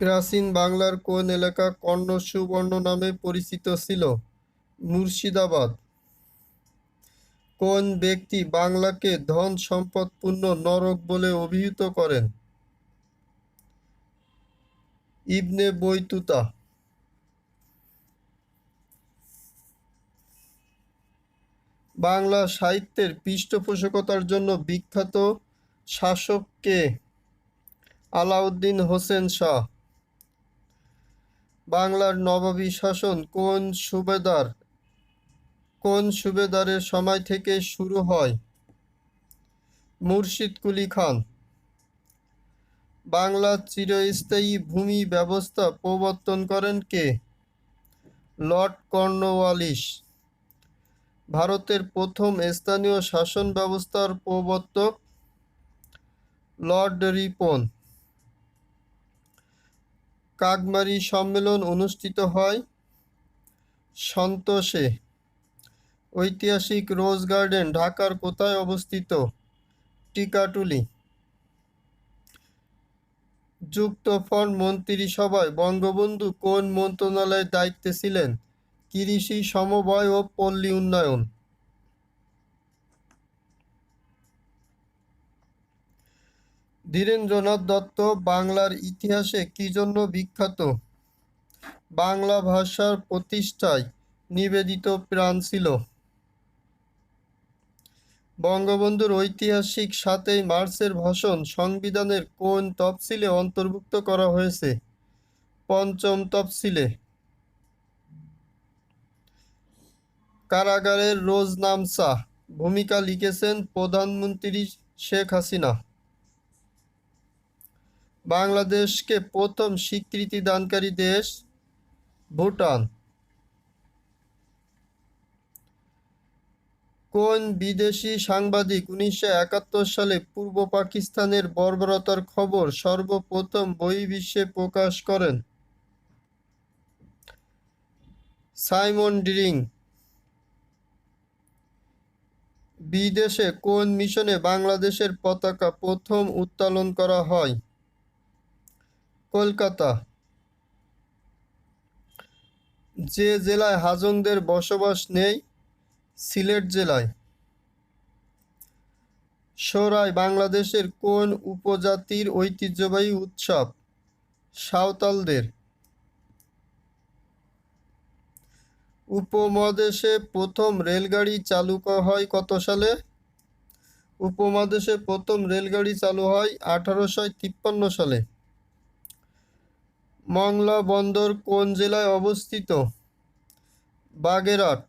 প্রাচীন বাংলার কোন এলাকা কর্ণ সুবর্ণ নামে পরিচিত ছিল? মুর্শিদাবাদ। কোন ব্যক্তি বাংলাকে ধন সম্পদপূর্ণ নরক বলে অভিহিত করেন? ইবনে বৈতুতা। বাংলা সাহিত্যের পৃষ্ঠপোষকতার জন্য বিখ্যাত শাসক কে? আলাউদ্দিন হোসেন শাহ। বাংলার নবাবী শাসন কোন সুবেদারের সময় থেকে শুরু হয়? মুর্শিদ কুলি খান। বাংলার চিরস্থায়ী ভূমি ব্যবস্থা প্রবর্তন করেন কে? Lord Cornwallis. ভারতের প্রথম স্থানীয় শাসন ব্যবস্থার প্রবর্তক? লর্ড রিপন। কাকমারি সম্মেলন অনুষ্ঠিত হয় সন্তোষে। ঐতিহাসিক রোজ গার্ডেন ঢাকার কোথায় অবস্থিত? টিকাটুলি। যুক্তফ্রন্ট মন্ত্রিসভায় বঙ্গবন্ধু কোন মন্ত্রণালয়ের দায়িত্বে ছিলেন? কৃষি, সমবায় ও পল্লী উন্নয়ন। ধীরেন্দ্রনাথ দত্ত বাংলার ইতিহাসে কি জন্য বিখ্যাত? বাংলা ভাষার প্রতিষ্ঠায় নিবেদিত প্রাণ ছিল। বঙ্গবন্ধুর ঐতিহাসিক ৭ই মার্চের ভাষণ সংবিধানের কোন তফসিলে অন্তর্ভুক্ত করা হয়েছে? পঞ্চম তফসিলে। কারাগারের রোজনামচা ভূমিকা লিখেছেন প্রধানমন্ত্রী শেখ হাসিনা। বাংলাদেশকে প্রথম স্বীকৃতি দানকারী দেশ? ভুটান। কোন বিদেশি সাংবাদিক ১৯৭১ সালে পূর্ব পাকিস্তানের বর্বরতার খবর সর্বপ্রথম বহির্বিশ্বে প্রকাশ করেন? সাইমন ডিরিং। বিদেশে কোন মিশনে বাংলাদেশের পতাকা প্রথম উত্তোলন করা হয়? কলকাতা। যে জেলায় হাজংদের বসবাস নেই? সিলেট জেলায়। সোহরাই বাংলাদেশের কোন উপজাতির ঐতিহ্যবাহী উৎসব? সাঁওতালদের। উপমহাদেশে প্রথম রেলগাড়ি চালু হয় কত সালে? উপমহাদেশে প্রথম রেলগাড়ি চালু হয় 1853 সালে। মংলা বন্দর কোন জেলায় অবস্থিত? বাগেরহাট।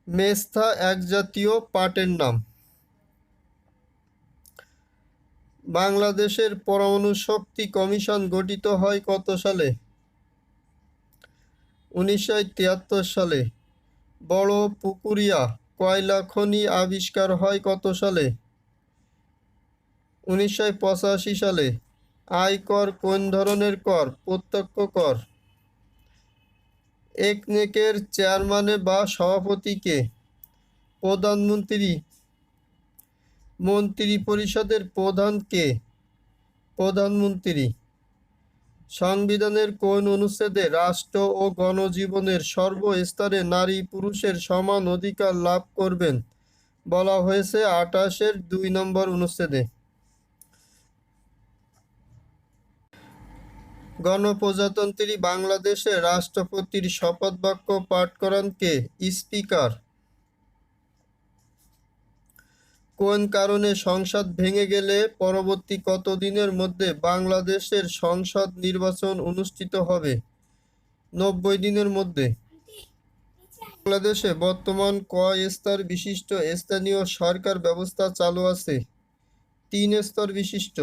মেস্তা এক জাতীয় পাটের নাম। বাংলাদেশের পরমাণু শক্তি কমিশন গঠিত হয় কত সালে? 1973 সালে। বড় পুকুরিয়া কয়লা খনি আবিষ্কার হয় কত সালে? 1985 সালে। আয়কর কোন ধরনের কর? প্রত্যক্ষ কর। একনেকের চেয়ারম্যান বা সভাপতি কে? প্রধানমন্ত্রী। মন্ত্রিপরিষদের প্রধান কে? প্রধানমন্ত্রী। সংবিধানের কোন অনুচ্ছেদে রাষ্ট্র ও গণজীবনের সর্বস্তরে নারী পুরুষের সমান অধিকার লাভ করবেন বলা হয়েছে? 28-এর 2 নম্বর অনুচ্ছেদে। গণপ্রজাতন্ত্রী বাংলাদেশে রাষ্ট্রপতির শপথ বাক্য পাঠ করান কে? স্পিকার। কোন কারণে সংসদ ভেঙে গেলে পরবর্তী কত দিনের মধ্যে বাংলাদেশের সংসদ নির্বাচন অনুষ্ঠিত হবে? 90 দিনের মধ্যে। বাংলাদেশে বর্তমান কয় স্তর বিশিষ্ট স্থানীয় সরকার ব্যবস্থা চালু আছে? 3 স্তর বিশিষ্ট।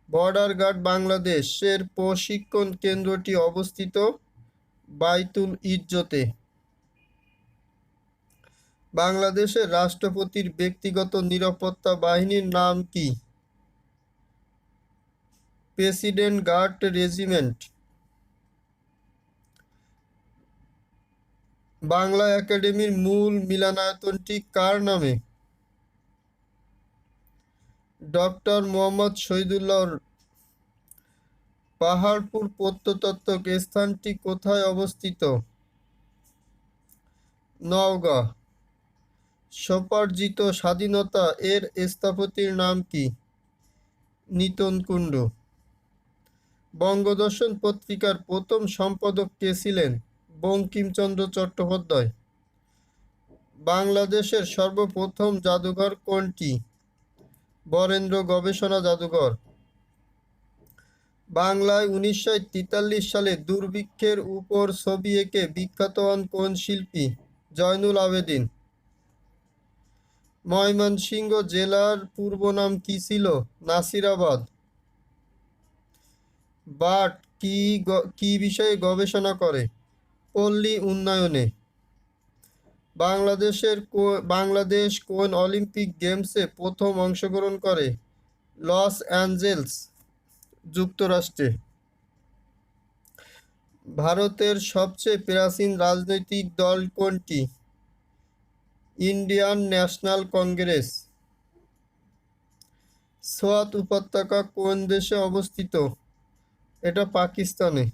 বর্ডার গার্ড বাংলাদেশের প্রশিক্ষণ কেন্দ্রটি অবস্থিত বাইতুল ইজ্জতে। বাংলাদেশের রাষ্ট্রপতির ব্যক্তিগত নিরাপত্তা বাহিনীর নাম কি? President guard regiment. বাংলা একাডেমির মূল মিলনায়তনটি কার নামে? ডক্টর মোহাম্মদ শহীদুল্লাহর পাহাড়পুর প্রত্নতত্ত্বক স্থানটি কোথায় অবস্থিত? নওগাঁ। স্বোপার্জিত স্বাধীনতা এর স্থপতির নাম কি? নিতন কুণ্ডু। বঙ্গদর্শন পত্রিকার প্রথম সম্পাদক কে ছিলেন? বঙ্কিমচন্দ্র চট্টোপাধ্যায়। বাংলাদেশের সর্বপ্রথম জাদুঘর কোনটি? বরেন্দ্র গবেষণা জাদুঘর। বাংলায় 1943 সালে দুর্ভিক্ষের উপর ছবি এঁকে বিখ্যাত হন কোন শিল্পী? জয়নুল আবেদিন। ময়মনসিংহ জেলার পূর্ব নাম কি ছিল? নাসিরাবাদ। বার্ড কি বিষয়ে গবেষণা করে? পল্লী উন্নয়নে। বাংলাদেশ কোন অলিম্পিক গেমসে প্রথম অংশগ্রহণ করে? লস অ্যাঞ্জেলস, যুক্তরাষ্ট্রে। ভারতের সবচেয়ে প্রাচীন রাজনৈতিক দল কোনটি? Indian national Congress. সোয়াত উপত্যকা কোন দেশে অবস্থিত? এটা পাকিস্তানে।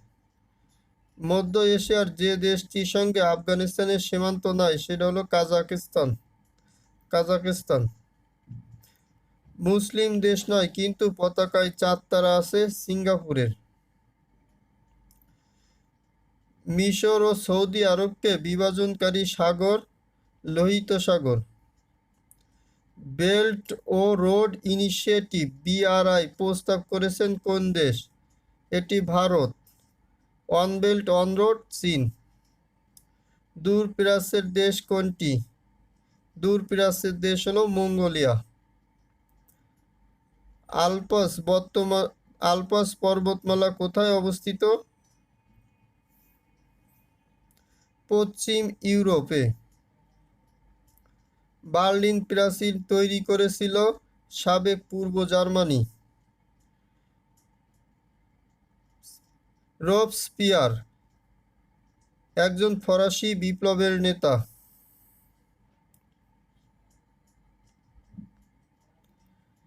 মধ্য এশিয়ার যে দেশটির সঙ্গে আফগানিস্তানের সীমান্ত নাই সেটা হলো কাজাকিস্তান। মুসলিম দেশ নয় কিন্তু পতাকায় 4 তারা আছে, সিঙ্গাপুরের। মিশর ও সৌদি আরবকে বিভাজনকারী সাগর লোহিত সাগর। বেল্ট ও রোড ইনিশিয়েটিভ BRI প্রস্তাব করেছেন কোন দেশ? এটি Bharat. On belt on road চীন। দূর প্রাচ্যের দেশ কোনটি? দূর প্রাচ্যের দেশ হলো মঙ্গোলিয়া। আল্পস পর্বতমালা কোথায় অবস্থিত? পশ্চিম ইউরোপে। বার্লিন প্রাচীর তৈরি করেছিল সাবেক পূর্ব জার্মানি। রোবস্পিয়ার একজন ফরাসি বিপ্লবের নেতা।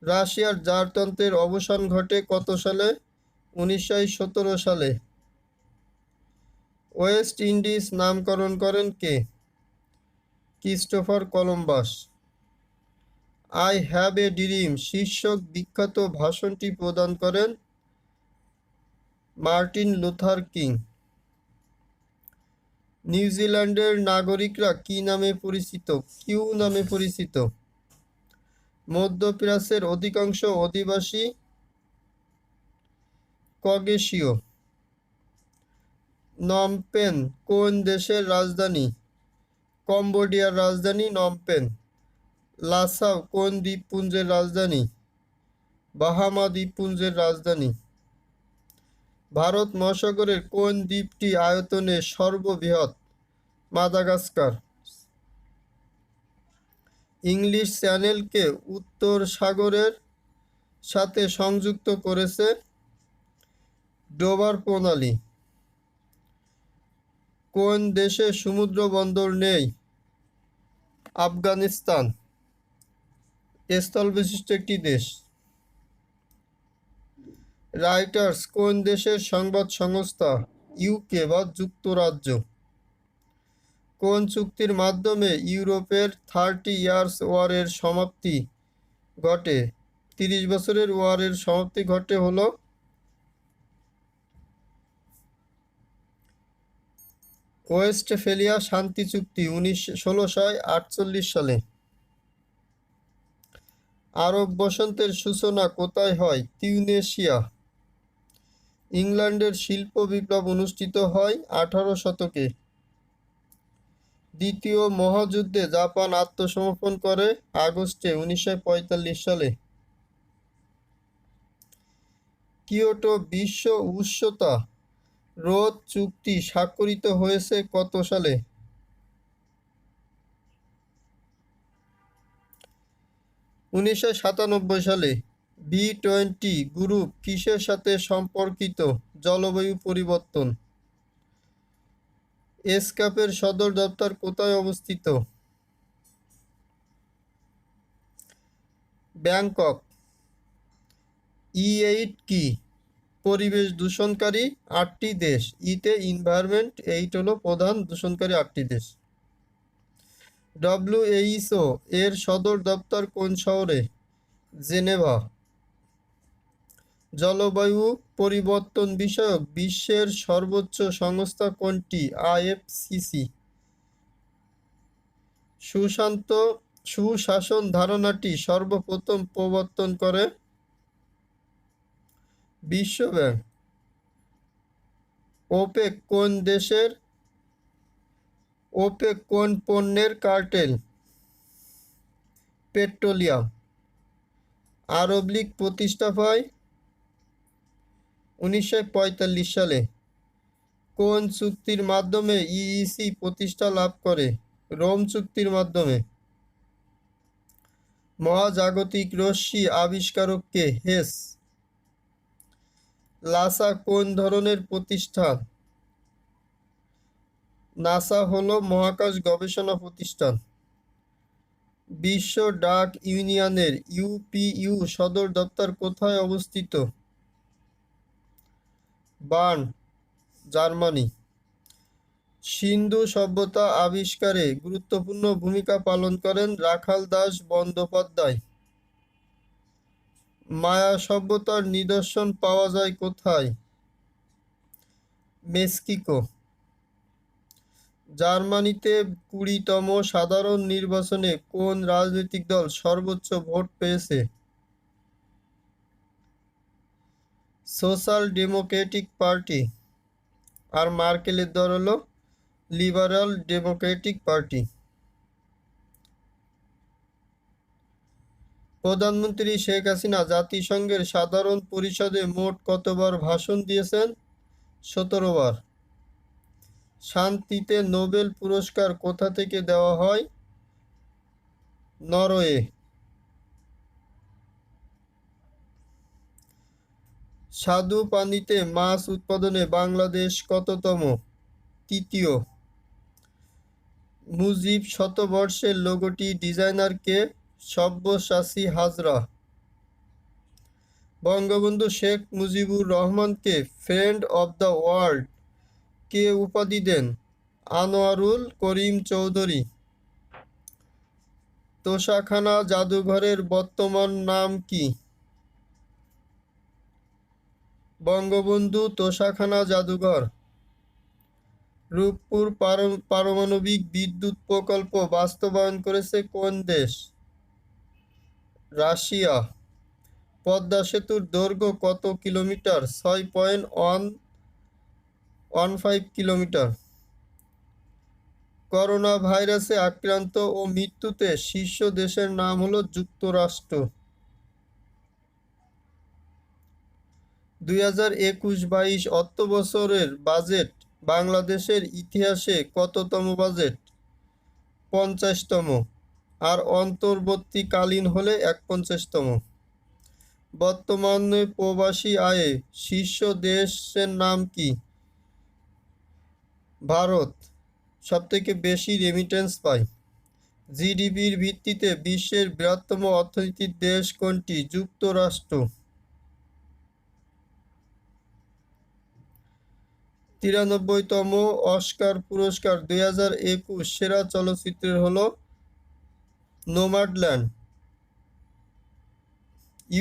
রাশিয়ার জারতন্ত্রের অবসান ঘটে কত সালে? 1917 সালে। ওয়েস্ট ইন্ডিজ নামকরণ করেন কে? Christopher Columbus. I have a dream শীর্ষক বিখ্যাত ভাষণটি প্রদান করেন মার্টিন লুথার কিং। নিউজিল্যান্ডের নাগরিকরা কি নামে পরিচিত? কিউ নামে পরিচিত। মধ্যপ্রাচ্যের অধিকাংশ অধিবাসী কগেশীয়। নমপেন কোন দেশের রাজধানী? কম্বোডিয়ার রাজধানী নমপেন। লাসাও কোন দ্বীপপুঞ্জের রাজধানী? বাহামা দ্বীপপুঞ্জের রাজধানী। ভারত মহাসাগরের কোন দ্বীপটি আয়তনে সর্ববৃহৎ? মাদাগাস্কার। ইংলিশ চ্যানেলকে উত্তর সাগরের সাথে সংযুক্ত করেছে ডোবার প্রণালী। কোন দেশে সমুদ্র বন্দর নেই? আফগানিস্তান স্থলবিশিষ্ট একটি দেশ। রাইটার্স কোন দেশের সংবাদ সংস্থা? UK বা যুক্তরাজ্য। কোন চুক্তির মাধ্যমে ইউরোপের 30 ইয়ার্স ওয়ারের সমাপ্তি ঘটে? 30 বছরের ওয়ারের সমাপ্তি ঘটে হলো ওয়েস্টফেলিয়া শান্তি চুক্তি 1648 সালে। আরব বসন্তের সূচনা কোথায় হয়? তিউনেশিয়া। ইংল্যান্ডের শিল্প বিপ্লব অনুষ্ঠিত হয় 18 শতকে। দ্বিতীয় মহাযুদ্ধে জাপান আত্মসমর্পণ করে আগস্টে 1945 সালে। কিয়োটো বিশ্ব উষ্ণতা রোধ চুক্তি স্বাক্ষরিত হয়েছে কত সালে? 1997 সালে। B20 গ্রুপ কিসের সাথে সম্পর্কিত? জলবায়ু পরিবর্তন। এসক্যাপের সদর দপ্তর কোথায় অবস্থিত? ব্যাংকক। E8 কি? পরিবেশ দূষণকারী 8টি দেশ। ইতে ইনভায়রনমেন্ট, 8 হলো প্রধান দূষণকারী 8টি দেশ। WHO এর সদর দপ্তর কোন শহরে? জেনেভা। জলবায়ু পরিবর্তন বিষয়ক বিশ্বের সর্বোচ্চ সংস্থা কোনটি? IFCC। সুশাসন ধারণাটি সর্বপ্রথম প্রবর্তন করে বিশ্বব্যাংক। ওপেক কোন পণ্যের কার্টেল? পেট্রোলিয়াম। আরব লীগ প্রতিষ্ঠা পায় 1945 সালে। কোন চুক্তির মাধ্যমে EEC প্রতিষ্ঠা লাভ করে? রোম চুক্তির মাধ্যমে। মহাজাগতিক রশ্মি আবিষ্কারক কে? হেস। লাসা কোন ধরনের প্রতিষ্ঠান? নাসা হলো মহাকাশ গবেষণা প্রতিষ্ঠান। বিশ্ব ডাক ইউনিয়নের UPU সদর দপ্তর কোথায় অবস্থিত? Burn, Germany. সিন্ধু সভ্যতা আবিষ্কারে গুরুত্বপূর্ণ ভূমিকা পালন করেন রাখাল দাস বন্দ্যোপাধ্যায়। মায়া সভ্যতার নিদর্শন পাওয়া যায় কোথায়? মেক্সিকো। জার্মানিতে 20তম সাধারণ নির্বাচনে কোন রাজনৈতিক দল সর্বোচ্চ ভোট পেয়েছে? Social Democratic party. আর মার্কেলের দল হলো লিবারাল ডেমোক্রেটিক পার্টি। প্রধানমন্ত্রী শেখ হাসিনা জাতিসংঘের সাধারণ পরিষদে মোট কতবার ভাষণ দিয়েছেন? 17 বার। শান্তিতে নোবেল পুরস্কার কোথা থেকে দেওয়া হয়? নরওয়ে। স্বাদু পানিতে মাছ উৎপাদনে বাংলাদেশ কততম? তৃতীয়। মুজিব শতবর্ষের লোগোটি ডিজাইনার কে? সব্যসাচী হাজরা। বঙ্গবন্ধু শেখ মুজিবুর রহমানকে ফ্রেন্ড অব দ্য ওয়ার্ল্ড কে উপাধি দেন? আনোয়ারুল করিম চৌধুরী। তোষাখানা জাদুঘরের বর্তমান নাম কি? বঙ্গবন্ধু তোষাখানা জাদুঘর। রূপপুর পারমাণবিক বিদ্যুৎ প্রকল্প বাস্তবায়ন করেছে কোন দেশ? রাশিয়া। পদ্মা সেতুর দৈর্ঘ্য কত কিলোমিটার? 6.115 কিলোমিটার। করোনা ভাইরাসে আক্রান্ত ও মৃত্যুতে শীর্ষ দেশের নাম হলো যুক্তরাষ্ট্র। 2021-22 অর্থবছরের বাজেট বাংলাদেশের ইতিহাসে কততম বাজেট? 50তম। আর অন্তর্বর্তীকালীন হলে 41তম। বর্তমানে প্রবাসী আয়ে শীর্ষ দেশের নাম কি? ভারত। সবথেকে বেশি রেমিটেন্স পায়। জিডিপির ভিত্তিতে বিশ্বের বৃহত্তম অর্থনীতির দেশ কোনটি? যুক্তরাষ্ট্র। 93তম অস্কার পুরস্কার 2021 সেরা চলচ্চিত্রের হলো নোম্যাডল্যান্ড।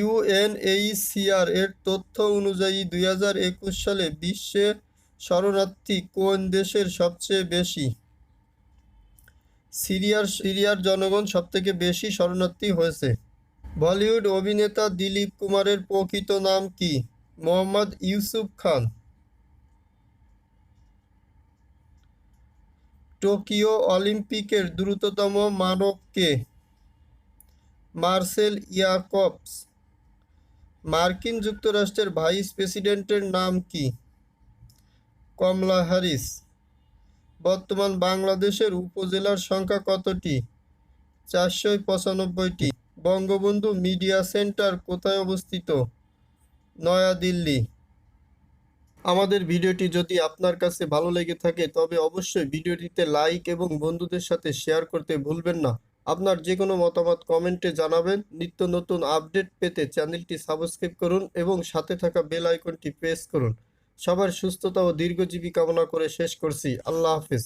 UNHCR এর তথ্য অনুযায়ী 2021 সালে বিশ্বে শরণার্থী কোন দেশের সবচেয়ে বেশি? সিরিয়ার জনগণ সবথেকে বেশি শরণার্থী হয়েছে। বলিউড অভিনেতা দিলীপ কুমারের প্রকৃত নাম কি? মোহাম্মদ ইউসুফ খান। টোকিও অলিম্পিকের দ্রুততম মানব কে? মার্সেল ইয়াকবস। মার্কিন যুক্তরাষ্ট্রের ভাইস প্রেসিডেন্টের নাম কি? কমলা হ্যারিস। বর্তমান বাংলাদেশের উপজেলার সংখ্যা কতটি? 495টি। বঙ্গবন্ধু মিডিয়া সেন্টার কোথায় অবস্থিত? নয়াদিল্লি। আমাদের ভিডিওটি যদি আপনার কাছে ভালো লেগে থাকে তবে অবশ্যই ভিডিওটিতে লাইক এবং বন্ধুদের সাথে শেয়ার করতে ভুলবেন না। আপনার যে কোনো মতামত কমেন্টে জানাবেন। নিত্য নতুন আপডেট পেতে চ্যানেলটি সাবস্ক্রাইব করুন এবং সাথে থাকা বেল আইকনটি প্রেস করুন। সবার সুস্থতা ও দীর্ঘজীবী কামনা করে শেষ করছি। আল্লাহ হাফেজ।